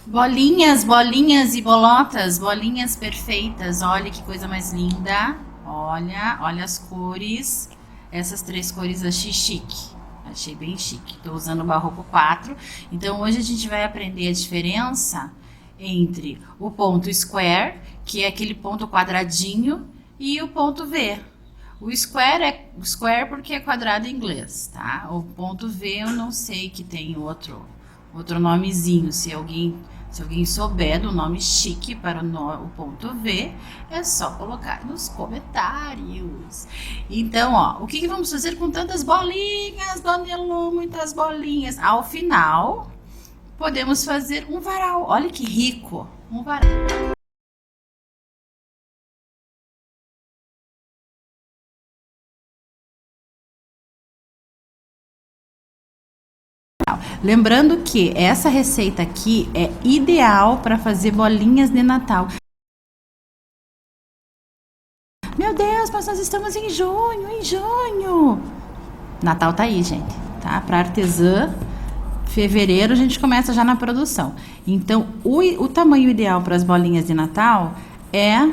Bolinhas, bolinhas e bolotas, bolinhas perfeitas. Olha que coisa mais linda. Olha, olha as cores. Essas três cores achei chique. Achei bem chique. Estou usando o Barroco 4. Então hoje a gente vai aprender a diferença entre o ponto square, que é aquele ponto quadradinho, e o ponto V. O square é square porque é quadrado em inglês, tá? O ponto V eu não sei que tem outro nomezinho. Se alguém souber do nome chique para o ponto V, é só colocar nos comentários. Então, ó, o que vamos fazer com tantas bolinhas, Dona Elô? Muitas bolinhas. Ao final, podemos fazer um varal. Olha que rico, um varal. Lembrando que essa receita aqui é ideal para fazer bolinhas de Natal. Meu Deus, mas nós estamos em junho, em junho. Natal tá aí, gente, tá? Para artesã, fevereiro a gente começa já na produção. Então, o tamanho ideal para as bolinhas de Natal é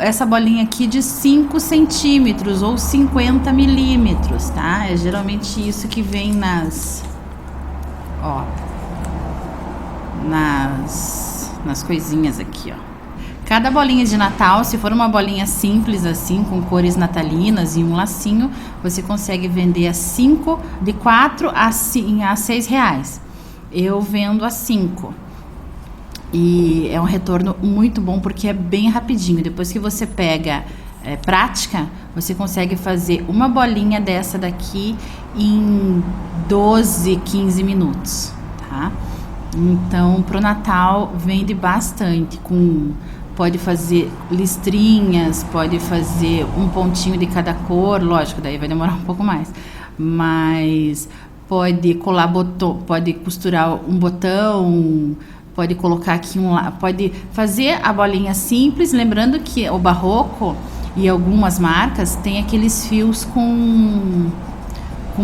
essa bolinha aqui de 5 centímetros ou 50 milímetros, tá? É geralmente isso que vem ó, nas coisinhas aqui, ó. Cada bolinha de Natal, se for uma bolinha simples assim, com cores natalinas e um lacinho, você consegue vender de 4 a 6 reais. Eu vendo a 5. E é um retorno muito bom porque é bem rapidinho. Depois que você pega prática, você consegue fazer uma bolinha dessa daqui em 12, 15 minutos, tá? Então, pro Natal vende bastante, pode fazer listrinhas, pode fazer um pontinho de cada cor, lógico, daí vai demorar um pouco mais, mas pode colar botão, pode costurar um botão, pode colocar aqui pode fazer a bolinha simples, lembrando que o Barroco e algumas marcas têm aqueles fios com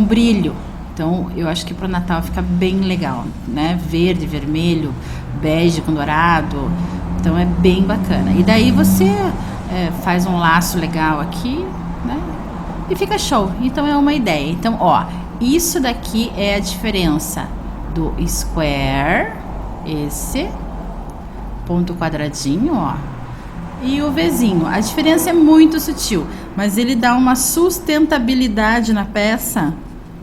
brilho. Então, eu acho que para o Natal fica bem legal, né? Verde, vermelho, bege com dourado. Então, é bem bacana. E daí você faz um laço legal aqui, né? E fica show. Então, é uma ideia. Então, ó, isso daqui é a diferença do square, esse ponto quadradinho, ó, e o Vzinho. A diferença é muito sutil, mas ele dá uma sustentabilidade na peça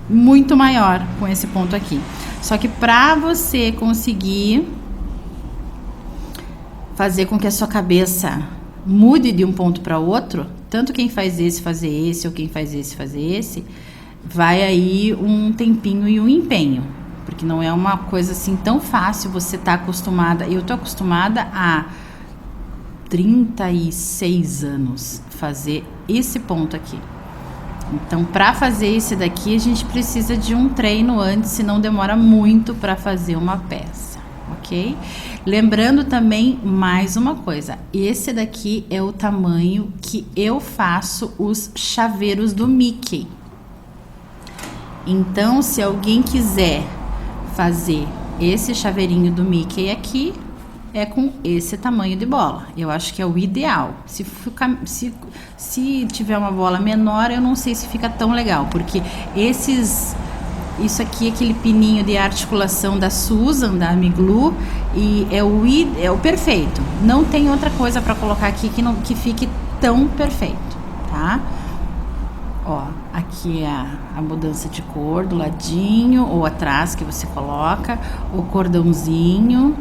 muito maior com esse ponto aqui. Só que para você conseguir fazer com que a sua cabeça mude de um ponto para outro, tanto quem faz esse fazer esse, ou quem faz esse fazer esse, vai aí um tempinho e um empenho, porque não é uma coisa assim tão fácil. Você tá acostumada, eu tô acostumada a 36 anos fazer esse ponto aqui. Então, para fazer esse daqui, a gente precisa de um treino antes, senão demora muito para fazer uma peça, ok? Lembrando também mais uma coisa, esse daqui é o tamanho que eu faço os chaveiros do Mickey. Então, se alguém quiser fazer esse chaveirinho do Mickey aqui, é com esse tamanho de bola. Eu acho que é o ideal. Se tiver uma bola menor, eu não sei se fica tão legal, porque isso aqui é aquele pininho de articulação da Susan, da Amiglu, e é o perfeito. Não tem outra coisa para colocar aqui que fique tão perfeito, tá? Ó, aqui é a mudança de cor do ladinho ou atrás que você coloca, o cordãozinho.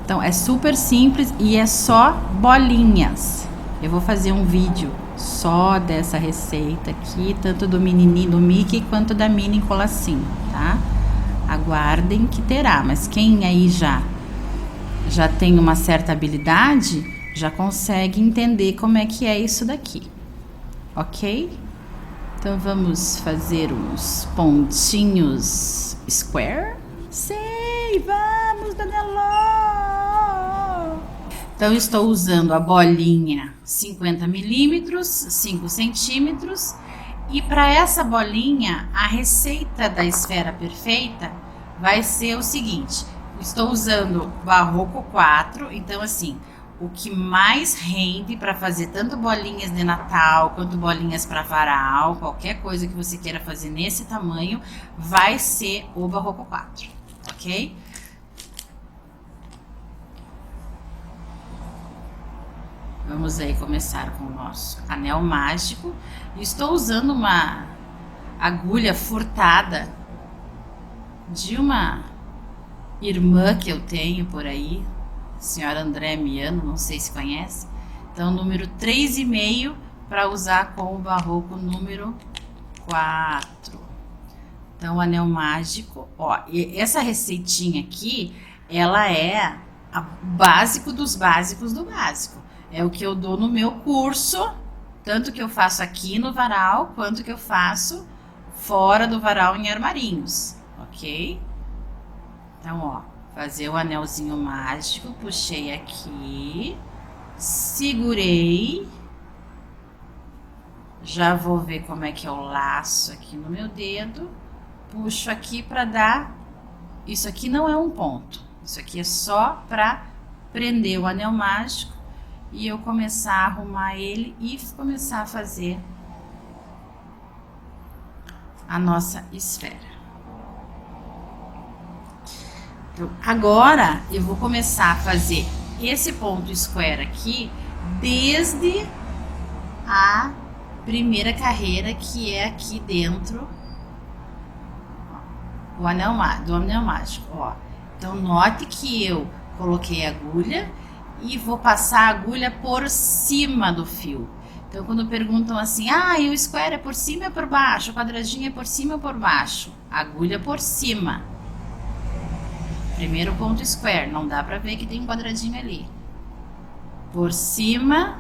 Então, é super simples e é só bolinhas. Eu vou fazer um vídeo só dessa receita aqui, tanto do menininho, do Mickey, quanto da Minnie Colacinho, tá? Aguardem que terá, mas quem aí já tem uma certa habilidade, já consegue entender como é que é isso daqui, ok? Então, vamos fazer uns pontinhos square. Sei, vamos, Daniela! Então, estou usando a bolinha 50 milímetros, 5 centímetros. E para essa bolinha, a receita da esfera perfeita vai ser o seguinte: Estou usando Barroco 4, então assim, o que mais rende para fazer tanto bolinhas de Natal quanto bolinhas para varal, qualquer coisa que você queira fazer nesse tamanho, vai ser o Barroco 4, ok? Vamos aí começar com o nosso anel mágico. Estou usando uma agulha furtada de uma irmã que eu tenho por aí, senhora André Miano, não sei se conhece. Então, número 3,5 para usar com o Barroco número 4. Então, o anel mágico, ó, e essa receitinha aqui, ela é o básico dos básicos do básico. É o que eu dou no meu curso, tanto que eu faço aqui no varal, quanto que eu faço fora do varal em armarinhos, ok? Então, ó, fazer o anelzinho mágico, puxei aqui, segurei, já vou ver como é que eu laço aqui no meu dedo, puxo aqui para dar, isso aqui não é um ponto, isso aqui é só para prender o anel mágico e eu começar a arrumar ele e começar a fazer a nossa esfera. Então, agora eu vou começar a fazer esse ponto square aqui desde a primeira carreira, que é aqui dentro do anel mágico, ó. Então, note que eu coloquei a agulha e vou passar a agulha por cima do fio. Então, quando perguntam assim, e o square é por cima ou por baixo? O quadradinho é por cima ou por baixo? Agulha por cima. Primeiro ponto square, não dá pra ver que tem um quadradinho ali. Por cima,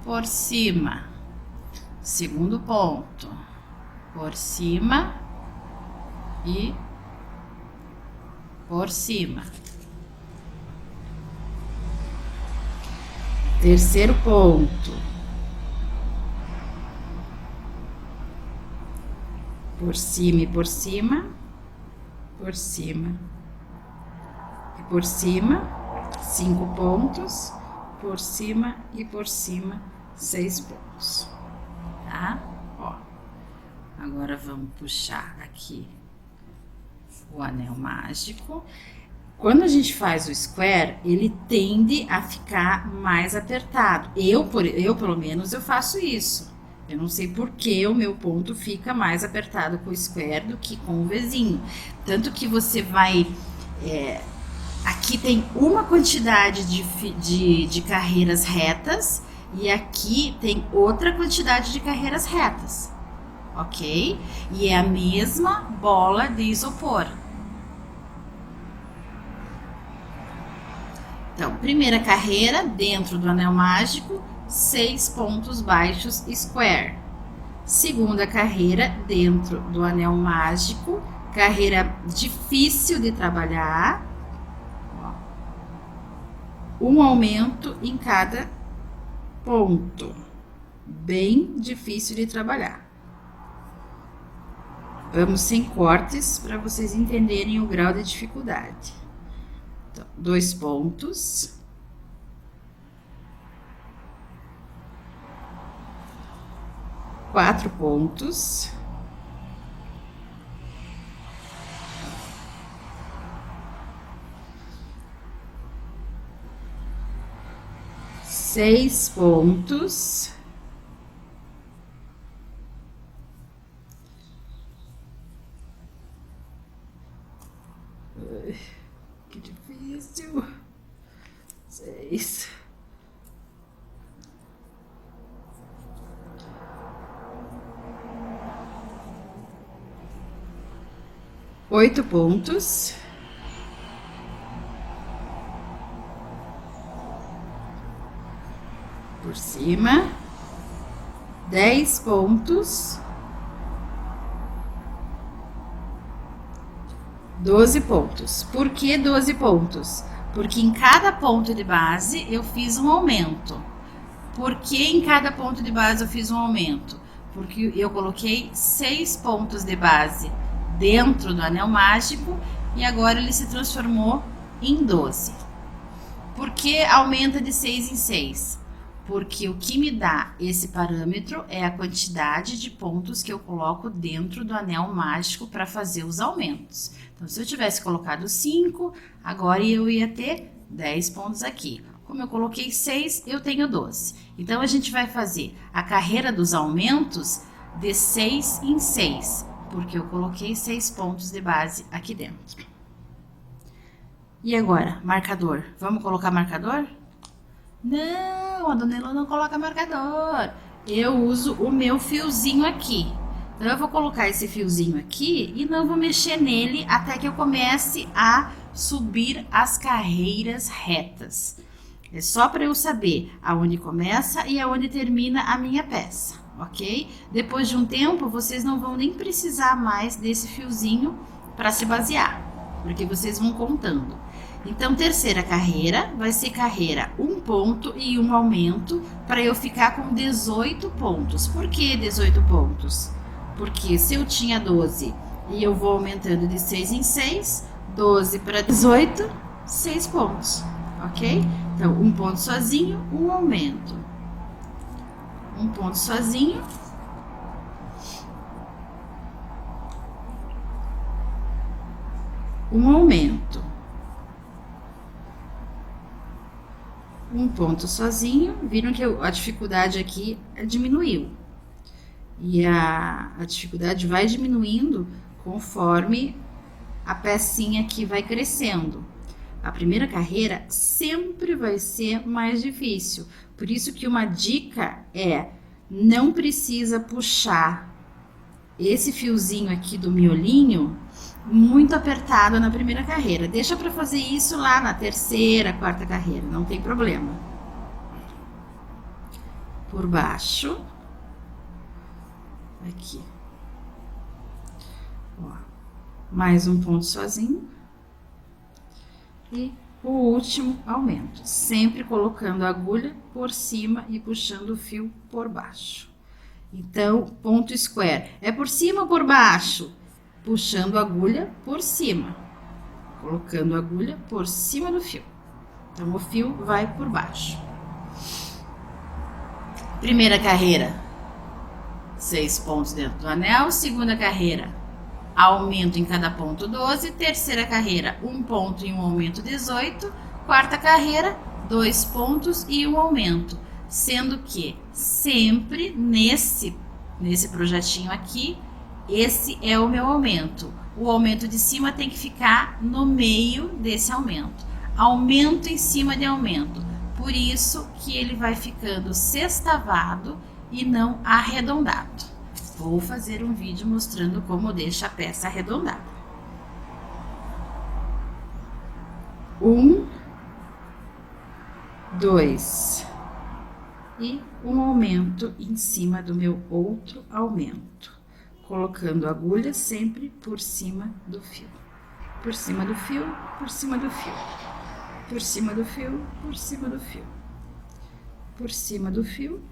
por cima. Segundo ponto, por cima e por cima. Terceiro ponto, por cima e por cima, por cima e por cima, 5 pontos, por cima e por cima, 6 pontos, tá? Ó, agora vamos puxar aqui o anel mágico. Quando a gente faz o square, ele tende a ficar mais apertado. Eu pelo menos, eu faço isso. Eu não sei por que o meu ponto fica mais apertado com o square do que com o Vzinho. Tanto que você vai... aqui tem uma quantidade de carreiras retas e aqui tem outra quantidade de carreiras retas, ok? E é a mesma bola de isopor. Então, primeira carreira dentro do anel mágico, 6 pontos baixos square. Segunda carreira dentro do anel mágico, carreira difícil de trabalhar. Um aumento em cada ponto. Bem difícil de trabalhar. Vamos sem cortes para vocês entenderem o grau de dificuldade. Então, 2 pontos. Quatro pontos. Seis pontos. Que difícil. 6. Oito pontos. Por cima. 10 pontos. 12 pontos. Por que 12 pontos? Porque em cada ponto de base eu fiz um aumento. Por que em cada ponto de base eu fiz um aumento? Porque eu coloquei 6 pontos de base dentro do anel mágico e agora ele se transformou em 12. Por que aumenta de 6 em 6? Porque o que me dá esse parâmetro é a quantidade de pontos que eu coloco dentro do anel mágico para fazer os aumentos. Então, se eu tivesse colocado 5, agora eu ia ter 10 pontos aqui. Como eu coloquei 6, eu tenho 12. Então, a gente vai fazer a carreira dos aumentos de 6 em 6, porque eu coloquei 6 pontos de base aqui dentro. E agora, marcador. Vamos colocar marcador? Não, a Dona Elô não coloca marcador. Eu uso o meu fiozinho aqui. Então, eu vou colocar esse fiozinho aqui e não vou mexer nele até que eu comece a subir as carreiras retas. É só para eu saber aonde começa e aonde termina a minha peça, ok? Depois de um tempo, vocês não vão nem precisar mais desse fiozinho para se basear, porque vocês vão contando. Então, terceira carreira vai ser carreira 1 ponto e 1 aumento para eu ficar com 18 pontos. Por que 18 pontos? Porque se eu tinha 12 e eu vou aumentando de 6 em 6, 12 para 18, 6 pontos, ok? Então, 1 ponto sozinho, 1 aumento. 1 ponto sozinho. Um aumento. 1 ponto sozinho, viram que a dificuldade aqui diminuiu. E a dificuldade vai diminuindo conforme a pecinha aqui vai crescendo. A primeira carreira sempre vai ser mais difícil. Por isso que uma dica é, não precisa puxar esse fiozinho aqui do miolinho muito apertado na primeira carreira. Deixa para fazer isso lá na terceira, quarta carreira, não tem problema. Por baixo. Aqui. Ó, mais 1 ponto sozinho. E o último aumento. Sempre colocando a agulha por cima e puxando o fio por baixo. Então, ponto square. É por cima ou por baixo? Puxando a agulha por cima, colocando a agulha por cima do fio. Então, o fio vai por baixo. Primeira carreira, 6 pontos dentro do anel. Segunda carreira, aumento em cada ponto 12. Terceira carreira, 1 ponto e 1 aumento 18. Quarta carreira, 2 pontos e 1 aumento. Sendo que sempre nesse projetinho aqui, esse é o meu aumento. O aumento de cima tem que ficar no meio desse aumento. Aumento em cima de aumento. Por isso que ele vai ficando sextavado e não arredondado. Vou fazer um vídeo mostrando como deixa a peça arredondada. 1, 2 e um aumento em cima do meu outro aumento. Colocando a agulha sempre por cima do fio. Por cima do fio, por cima do fio. Por cima do fio, por cima do fio. Por cima do fio,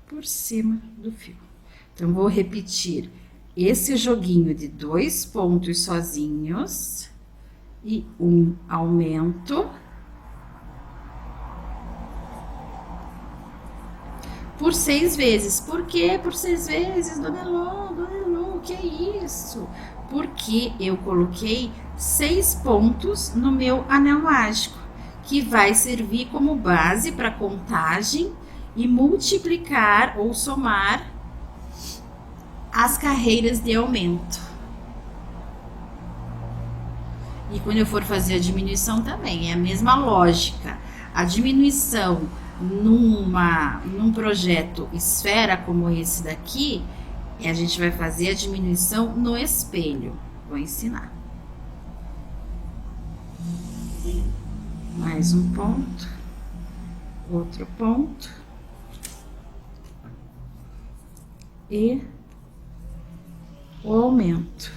por cima do fio. Então, vou repetir esse joguinho de 2 pontos sozinhos e 1 aumento. Por 6 vezes. Por que por 6 vezes, Dona Elô, o que é isso? Porque eu coloquei 6 pontos no meu anel mágico, que vai servir como base para contagem e multiplicar ou somar as carreiras de aumento. E quando eu for fazer a diminuição também, é a mesma lógica. A diminuição num projeto esfera como esse daqui, a gente vai fazer a diminuição no espelho. Vou ensinar. Mais um ponto, outro ponto e o aumento.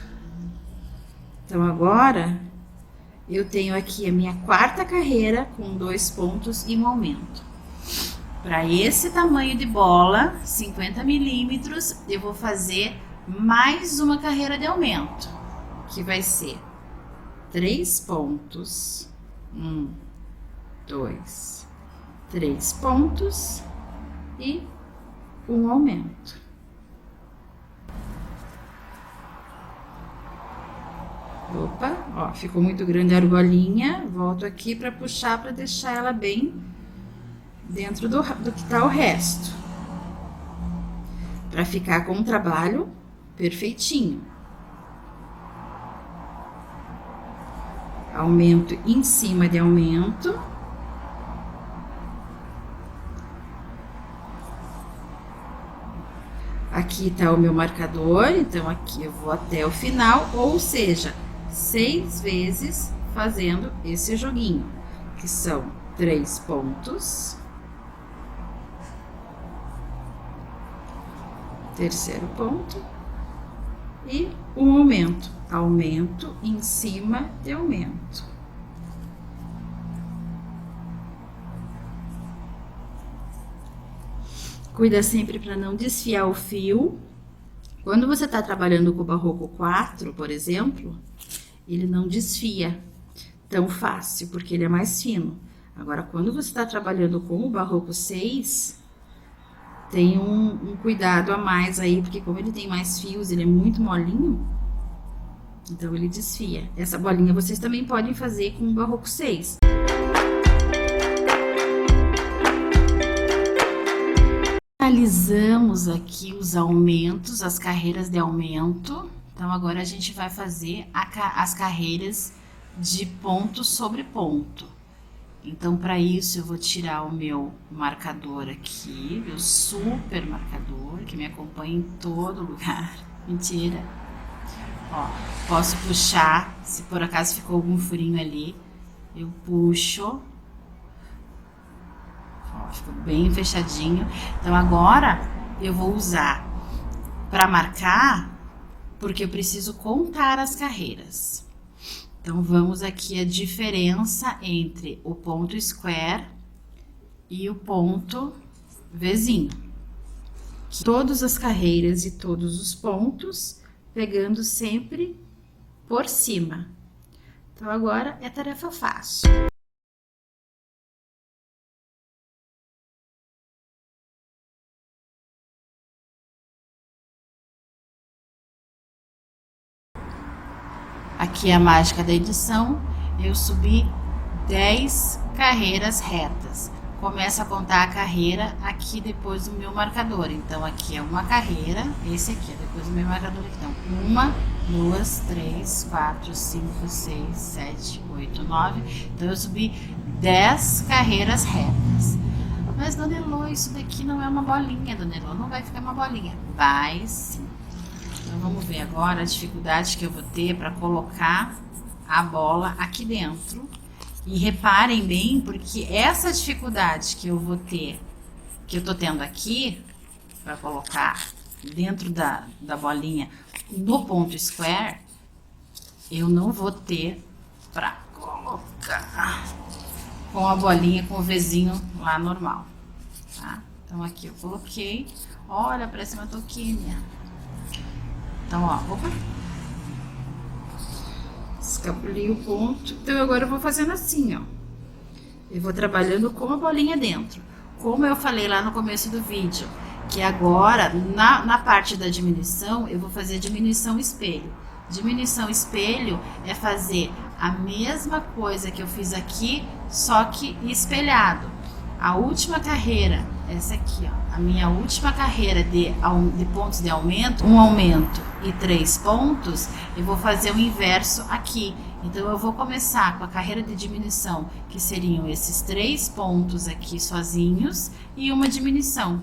Então, agora eu tenho aqui a minha quarta carreira com 2 pontos e um aumento. Para esse tamanho de bola, 50 milímetros, eu vou fazer mais uma carreira de aumento, que vai ser 3 pontos. 1, 2, 3 pontos e um aumento. Opa, ó, ficou muito grande a argolinha. Volto aqui para puxar, para deixar ela bem dentro do que tá o resto. Para ficar com um trabalho perfeitinho. Aumento em cima de aumento. Aqui tá o meu marcador, então aqui eu vou até o final, ou seja, 6 vezes fazendo esse joguinho, que são 3 pontos. Terceiro ponto. E um aumento. Aumento em cima de aumento. Cuida sempre para não desfiar o fio. Quando você está trabalhando com o Barroco 4, por exemplo, ele não desfia tão fácil, porque ele é mais fino. Agora, quando você está trabalhando com o Barroco 6, tem um cuidado a mais aí, porque como ele tem mais fios, ele é muito molinho, então ele desfia. Essa bolinha vocês também podem fazer com o Barroco 6. Finalizamos aqui os aumentos, as carreiras de aumento. Então, agora a gente vai fazer as carreiras de ponto sobre ponto. Então, para isso, eu vou tirar o meu marcador aqui, meu super marcador, que me acompanha em todo lugar. Mentira. Ó, posso puxar, se por acaso ficou algum furinho ali, eu puxo. Ó, ficou bem fechadinho. Então, agora eu vou usar para marcar, porque eu preciso contar as carreiras. Então, vamos aqui a diferença entre o ponto square e o ponto Vzinho. Todas as carreiras e todos os pontos, pegando sempre por cima. Então, agora é tarefa fácil. Aqui é a mágica da edição, eu subi 10 carreiras retas. Começa a contar a carreira aqui depois do meu marcador. Então, aqui é uma carreira, esse aqui é depois do meu marcador. Então, 1, 2, 3, 4, 5, 6, 7, 8, 9. Então, eu subi 10 carreiras retas. Mas, Dona Elô, isso daqui não é uma bolinha, Dona Elô, não vai ficar uma bolinha. Vai sim. Então, vamos ver agora a dificuldade que eu vou ter para colocar a bola aqui dentro. E reparem bem, porque essa dificuldade que eu vou ter, que eu tô tendo aqui, para colocar dentro da bolinha no ponto square, eu não vou ter para colocar com a bolinha, com o Vzinho lá normal, tá? Então, aqui eu coloquei, olha, parece uma toquinha. Então, ó, opa, escapulei o ponto. Então, agora eu vou fazendo assim, ó. Eu vou trabalhando com a bolinha dentro. Como eu falei lá no começo do vídeo, que agora, na parte da diminuição, eu vou fazer diminuição espelho. Diminuição espelho é fazer a mesma coisa que eu fiz aqui, só que espelhado. A última carreira, essa aqui, ó, a minha última carreira de pontos de aumento, um aumento e 3 pontos, eu vou fazer o inverso aqui. Então, eu vou começar com a carreira de diminuição, que seriam esses 3 pontos aqui sozinhos e uma diminuição.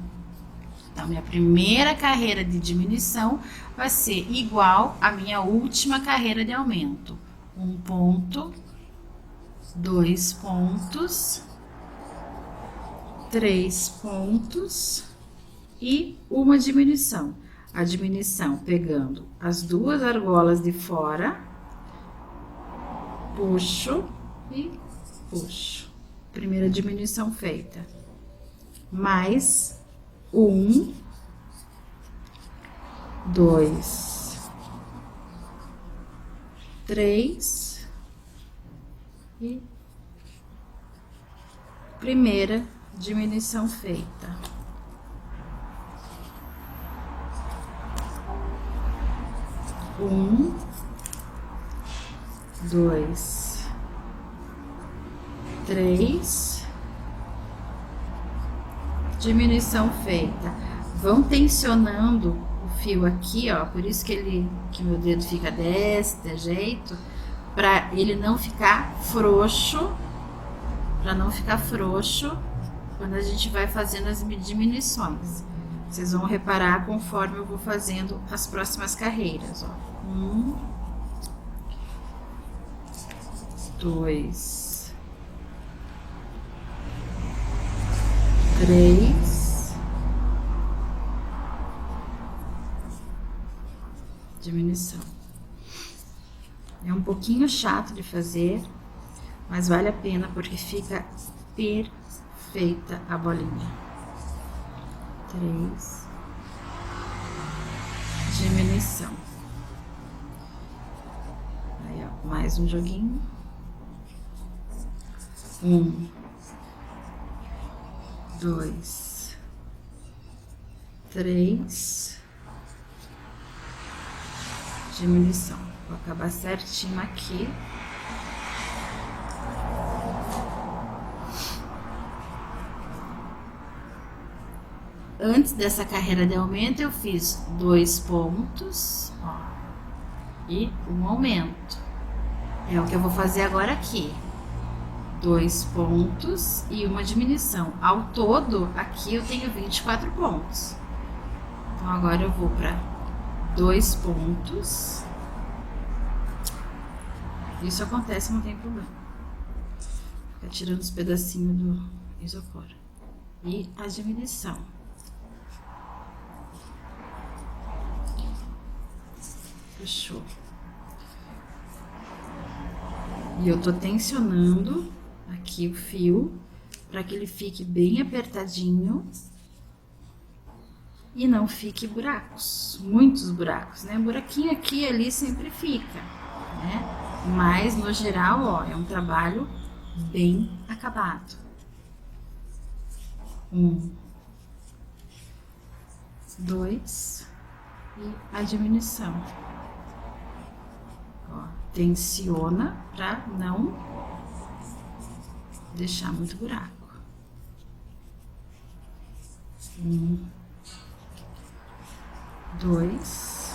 Então, minha primeira carreira de diminuição vai ser igual à minha última carreira de aumento. 1 ponto, 2 pontos, 3 pontos e uma diminuição. A diminuição pegando as 2 argolas de fora, puxo e puxo. Primeira diminuição feita. Mais 1, 2, 3 E primeira diminuição feita. Um, dois, três. Diminuição feita. Vão tensionando o fio aqui, ó, por isso que meu dedo fica desse jeito, para ele não ficar frouxo, quando a gente vai fazendo as diminuições. Vocês vão reparar conforme eu vou fazendo as próximas carreiras, ó. 1, 2, 3, diminuição. É um pouquinho chato de fazer, mas vale a pena porque fica perfeita a bolinha. 3, diminuição. Aí, ó, mais um joguinho. 1, 2, 3, diminuição. Vou acabar certinho aqui. Antes dessa carreira de aumento, eu fiz 2 pontos, ó, e um aumento. É o que eu vou fazer agora aqui. 2 pontos e uma diminuição. Ao todo, aqui eu tenho 24 pontos. Então, agora eu vou para 2 pontos. Isso acontece, não tem problema. Fica tirando os pedacinhos do isopor. E a diminuição. Fechou. E eu tô tensionando aqui o fio para que ele fique bem apertadinho e não fique buracos, muitos buracos, né? Buraquinho aqui e ali sempre fica, né? Mas no geral, ó, é um trabalho bem acabado. 1, 2 e a diminuição. Ó, tensiona para não deixar muito buraco. 1, 2.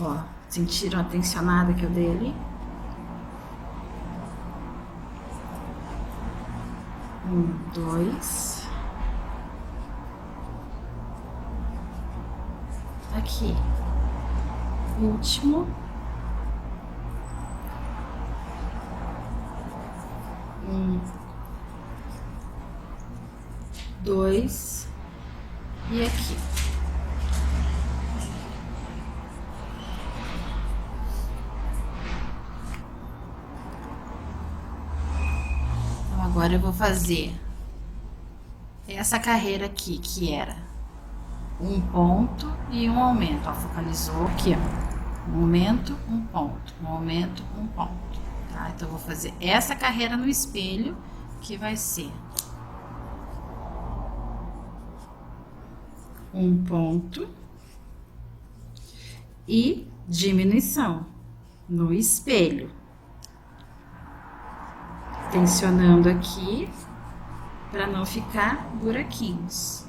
Ó, sentiram a tensionada que eu dei ali? 1, 2. Aqui. Último. 1, 2 e aqui. Então, agora eu vou fazer essa carreira aqui, que era um ponto e um aumento. Ó, focalizou aqui, ó. Um aumento, um ponto. Um aumento, um ponto. Tá? Então, eu vou fazer essa carreira no espelho, que vai ser um ponto e diminuição no espelho, tensionando aqui para não ficar buraquinhos.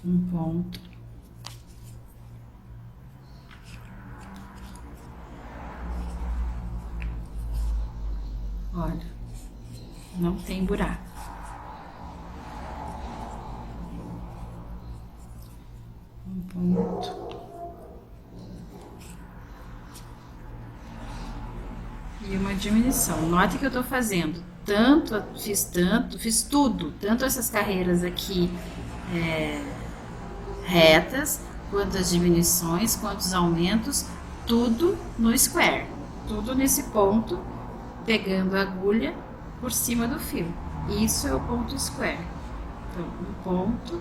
Um ponto, olha, não tem buraco. Ponto. E uma diminuição. Note que eu tô fazendo fiz tudo, tanto essas carreiras aqui retas, quanto as diminuições, quanto os aumentos, tudo no square, tudo nesse ponto, pegando a agulha por cima do fio. Isso é o ponto square. Então, um ponto,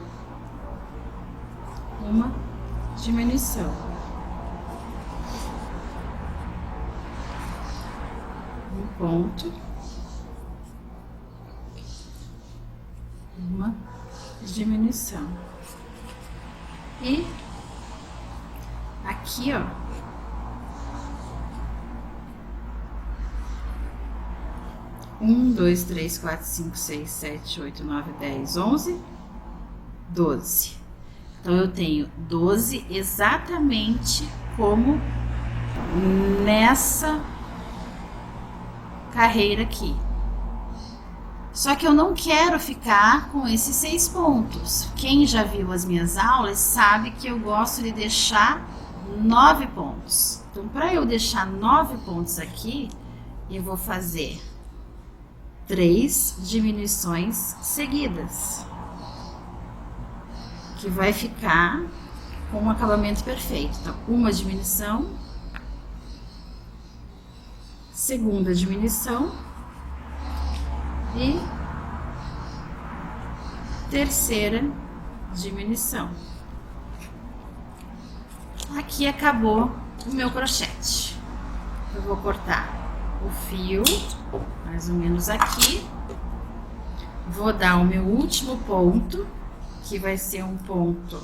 uma diminuição. Um ponto, uma diminuição. E aqui, ó, um, dois, três, quatro, cinco, seis, sete, oito, nove, 10, 11, 12. Então, eu tenho 12 exatamente como nessa carreira aqui. Só que eu não quero ficar com esses 6 pontos. Quem já viu as minhas aulas sabe que eu gosto de deixar 9 pontos. Então, para eu deixar 9 pontos aqui, eu vou fazer 3 diminuições seguidas, que vai ficar com um acabamento perfeito. Então, uma diminuição, segunda diminuição e terceira diminuição. Aqui acabou o meu crochete. Eu vou cortar o fio mais ou menos aqui. Vou dar o meu último ponto, que vai ser um ponto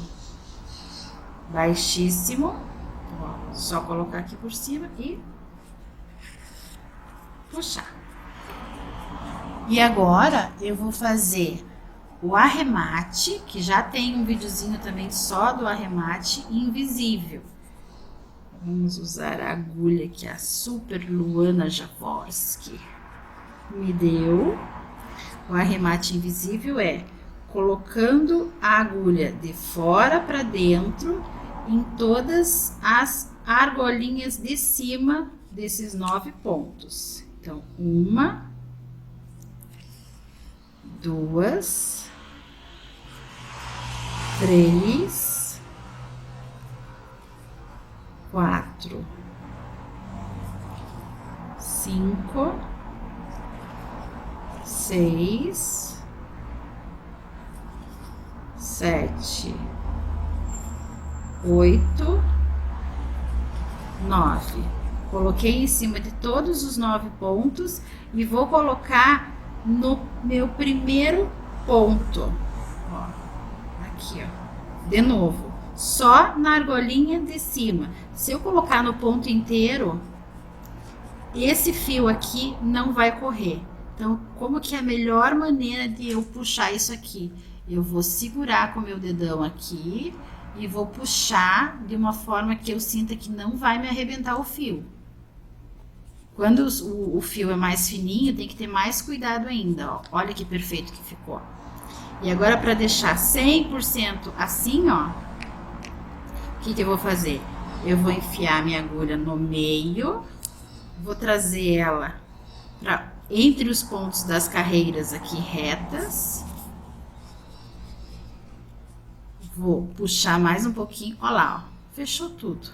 baixíssimo. Ó, só colocar aqui por cima e puxar. E agora eu vou fazer o arremate, que já tem um videozinho também só do arremate invisível. Vamos usar a agulha que a Super Luana Jaworski me deu. O arremate invisível é colocando a agulha de fora para dentro em todas as argolinhas de cima desses 9 pontos. Então, 1, 2, 3, 4, 5, 6, 7, 8, 9. Coloquei em cima de todos os 9 pontos e vou colocar no meu primeiro ponto. Ó, aqui, ó. De novo, só na argolinha de cima. Se eu colocar no ponto inteiro, esse fio aqui não vai correr. Então, como que é a melhor maneira de eu puxar isso aqui? Eu vou segurar com o meu dedão aqui e vou puxar de uma forma que eu sinta que não vai me arrebentar o fio. Quando o fio é mais fininho, tem que ter mais cuidado ainda, ó. Olha que perfeito que ficou. E agora, para deixar 100% assim, ó, o que eu vou fazer? Eu vou enfiar minha agulha no meio, vou trazer ela para entre os pontos das carreiras aqui retas. Vou puxar mais um pouquinho, ó lá, ó, fechou tudo.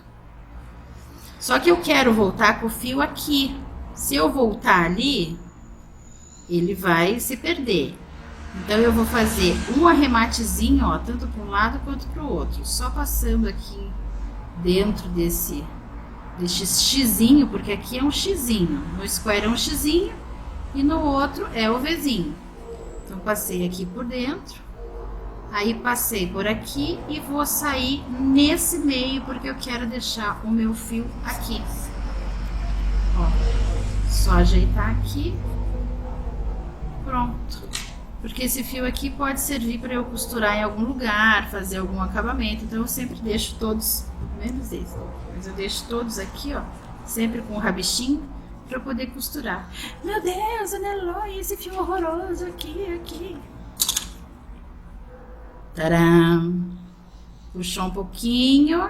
Só que eu quero voltar com o fio aqui. Se eu voltar ali, ele vai se perder. Então, eu vou fazer um arrematezinho, ó, tanto para um lado quanto para o outro. Só passando aqui dentro deste xizinho, porque aqui é um xizinho. No square é um xizinho e no outro é o Vzinho. Então, passei aqui por dentro. Aí, passei por aqui e vou sair nesse meio, porque eu quero deixar o meu fio aqui. Ó, só ajeitar aqui. Pronto. Porque esse fio aqui pode servir para eu costurar em algum lugar, fazer algum acabamento. Então, eu sempre deixo todos, menos esse, mas eu deixo todos aqui, ó, sempre com o rabichinho, para eu poder costurar. Meu Deus, Ana Eloy, esse fio horroroso aqui. Tcharam! Puxou um pouquinho,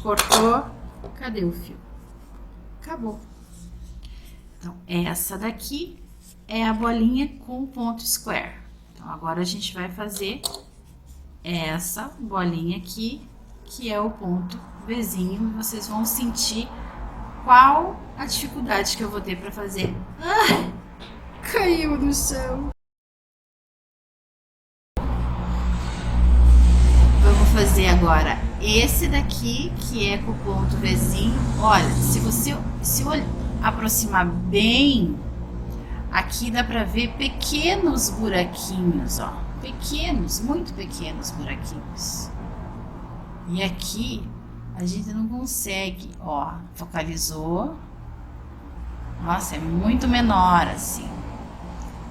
cortou, cadê o fio? Acabou. Então, essa daqui é a bolinha com o ponto square. Então, agora a gente vai fazer essa bolinha aqui, que é o ponto Vzinho. Vocês vão sentir qual a dificuldade que eu vou ter para fazer. Ah, caiu no chão. Vamos fazer agora esse daqui, que é com o ponto Vzinho. Olha, se você aproximar bem, aqui dá pra ver pequenos buraquinhos, ó. Pequenos, muito pequenos buraquinhos. E aqui a gente não consegue, ó. Focalizou. Nossa, é muito menor assim.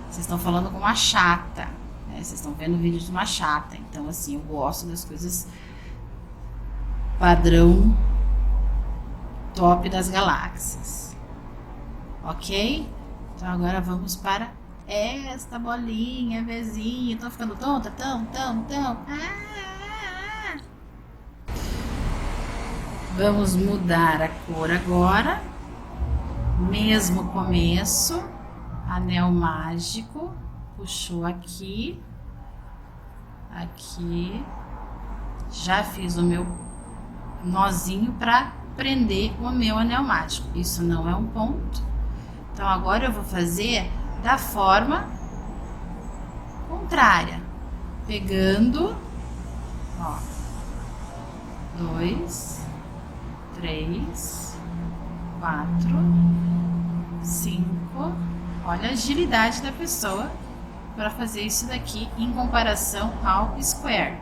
Vocês estão falando com uma chata, né? Vocês estão vendo o vídeo de uma chata. Então, assim, eu gosto das coisas padrão top das galáxias. Ok? Então, agora vamos para esta bolinha, Vzinho. Tô ficando tonta? Tão. Vamos mudar a cor agora. Mesmo começo. Anel mágico, puxou aqui, já fiz o meu nozinho para prender o meu anel mágico. Isso não é um ponto. Então agora eu vou fazer da forma contrária, pegando, ó, 2, 3, 4, 5. Olha a agilidade da pessoa para fazer isso daqui em comparação ao square.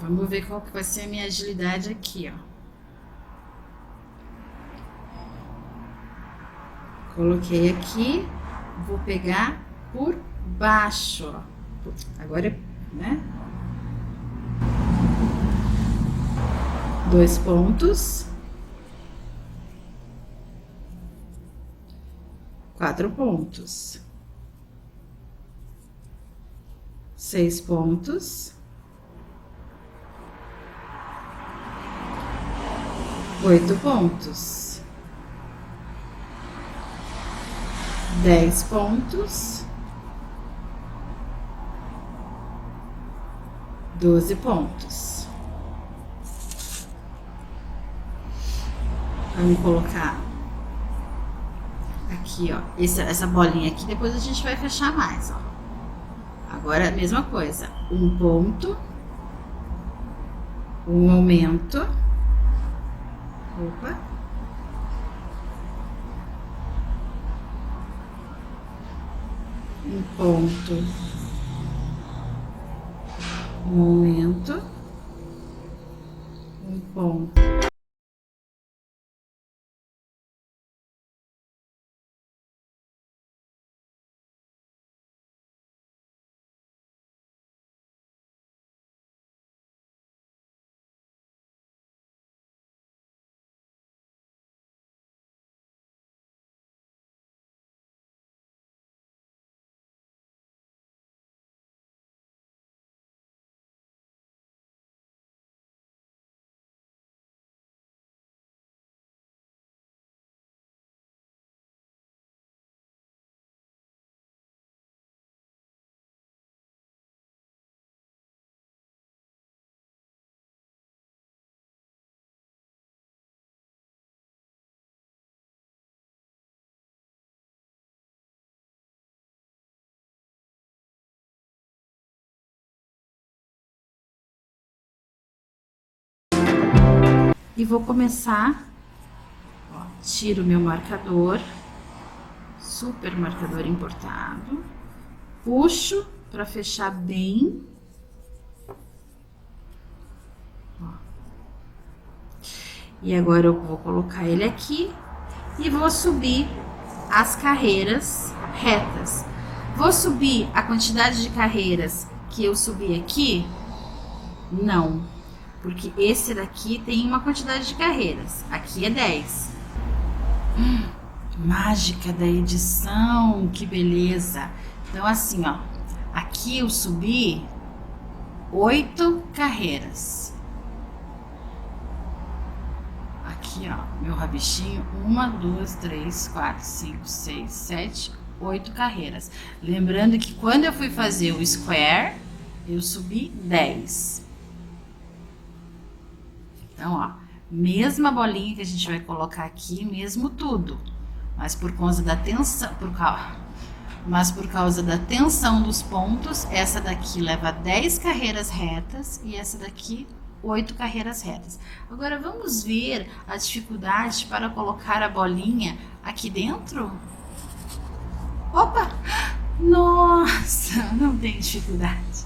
Vamos ver qual que vai ser a minha agilidade aqui, ó. Coloquei aqui, vou pegar por baixo, ó. Agora, né? 2 pontos. 4 pontos, 6 pontos, 8 pontos, 10 pontos, 12 pontos. Vamos colocar aqui, ó, essa bolinha aqui, depois a gente vai fechar mais, ó. Agora a mesma coisa, um ponto, um aumento, opa, um ponto, um aumento, um ponto. E vou começar, ó, tiro o meu marcador, super marcador importado, puxo para fechar bem, ó. E agora eu vou colocar ele aqui e vou subir as carreiras retas. Vou subir a quantidade de carreiras que eu subi aqui? Não. Porque esse daqui tem uma quantidade de carreiras. Aqui é 10. Mágica da edição, que beleza. Então assim, ó. Aqui eu subi 8 carreiras. Aqui, ó, meu rabichinho. 1, 2, 3, 4, 5, 6, 7, 8 carreiras. Lembrando que quando eu fui fazer o square, eu subi 10. Então, ó, mesma bolinha que a gente vai colocar aqui, mesmo tudo. Mas por conta da tensão, mas por causa da tensão dos pontos, essa daqui leva 10 carreiras retas e essa daqui 8 carreiras retas. Agora vamos ver a dificuldade para colocar a bolinha aqui dentro? Opa! Nossa, não tem dificuldade.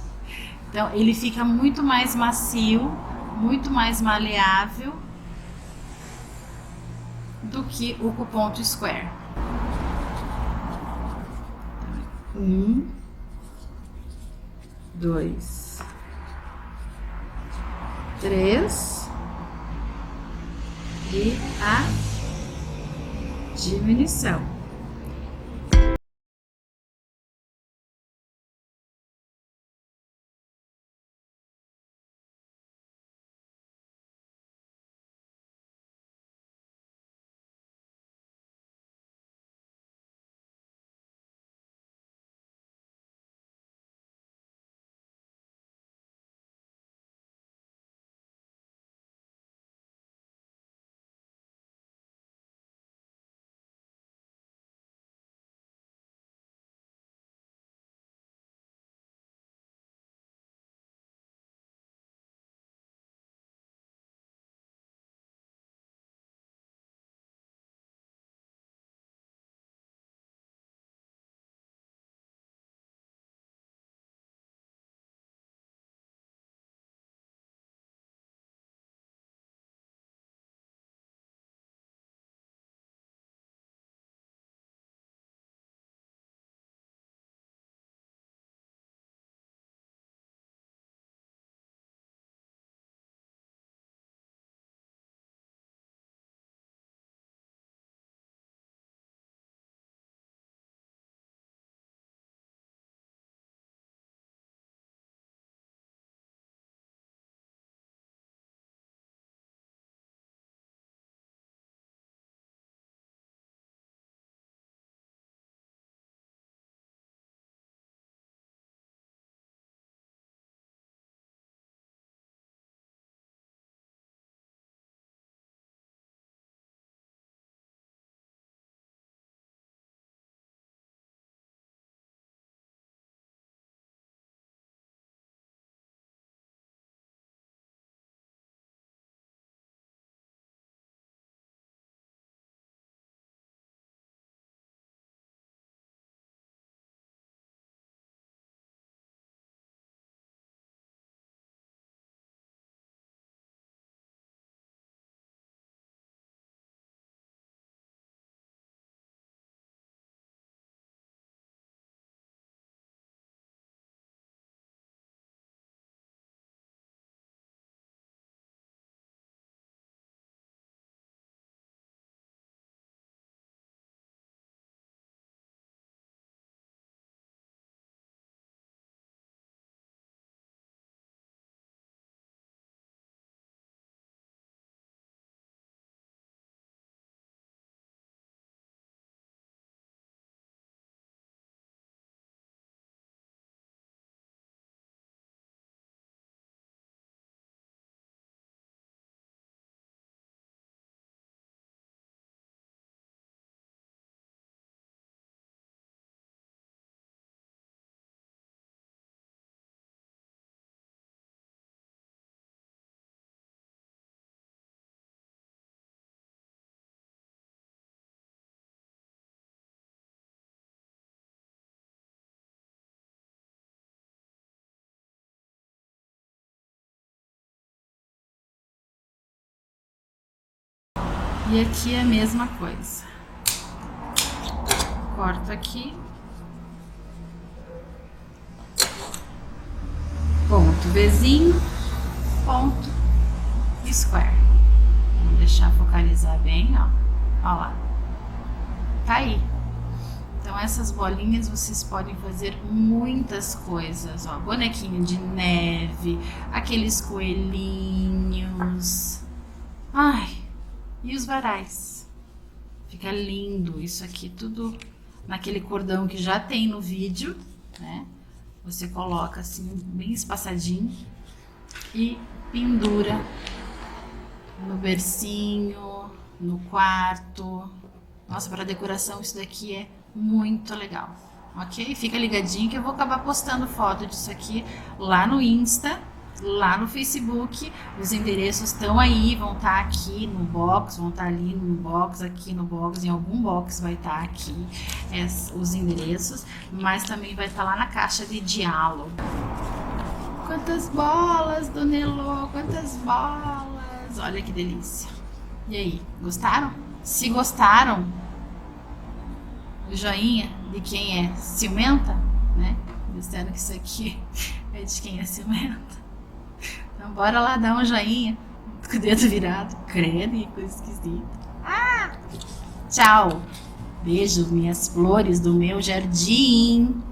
Então ele fica muito mais macio, muito mais maleável do que o ponto square. 1, 2, 3 e a diminuição. E aqui é a mesma coisa. Corto aqui. Ponto Vzinho, ponto square. Vou deixar focalizar bem, ó. Ó lá. Tá aí. Então essas bolinhas vocês podem fazer muitas coisas, ó. Bonequinho de neve, aqueles coelhinhos. Ai, e os varais. Fica lindo isso aqui, tudo naquele cordão que já tem no vídeo, né? Você coloca assim, bem espaçadinho e pendura no bercinho, no quarto. Nossa, para decoração isso daqui é muito legal. ok? Fica ligadinho que eu vou acabar postando foto disso aqui lá no Insta, lá no Facebook. Os endereços estão aí, vão estar aqui no box, vão estar ali no box, aqui no box, em algum box vai estar aqui os endereços, mas também vai estar lá na caixa de diálogo. Quantas bolas, Dona Elô, quantas bolas! Olha que delícia. E aí, gostaram? Se gostaram, o joinha de quem é ciumenta, né? Disseram que isso aqui é de quem é ciumenta. Então bora lá dar um joinha com o dedo virado. Credo, que coisa esquisita. Tchau. Beijo, minhas flores do meu jardim.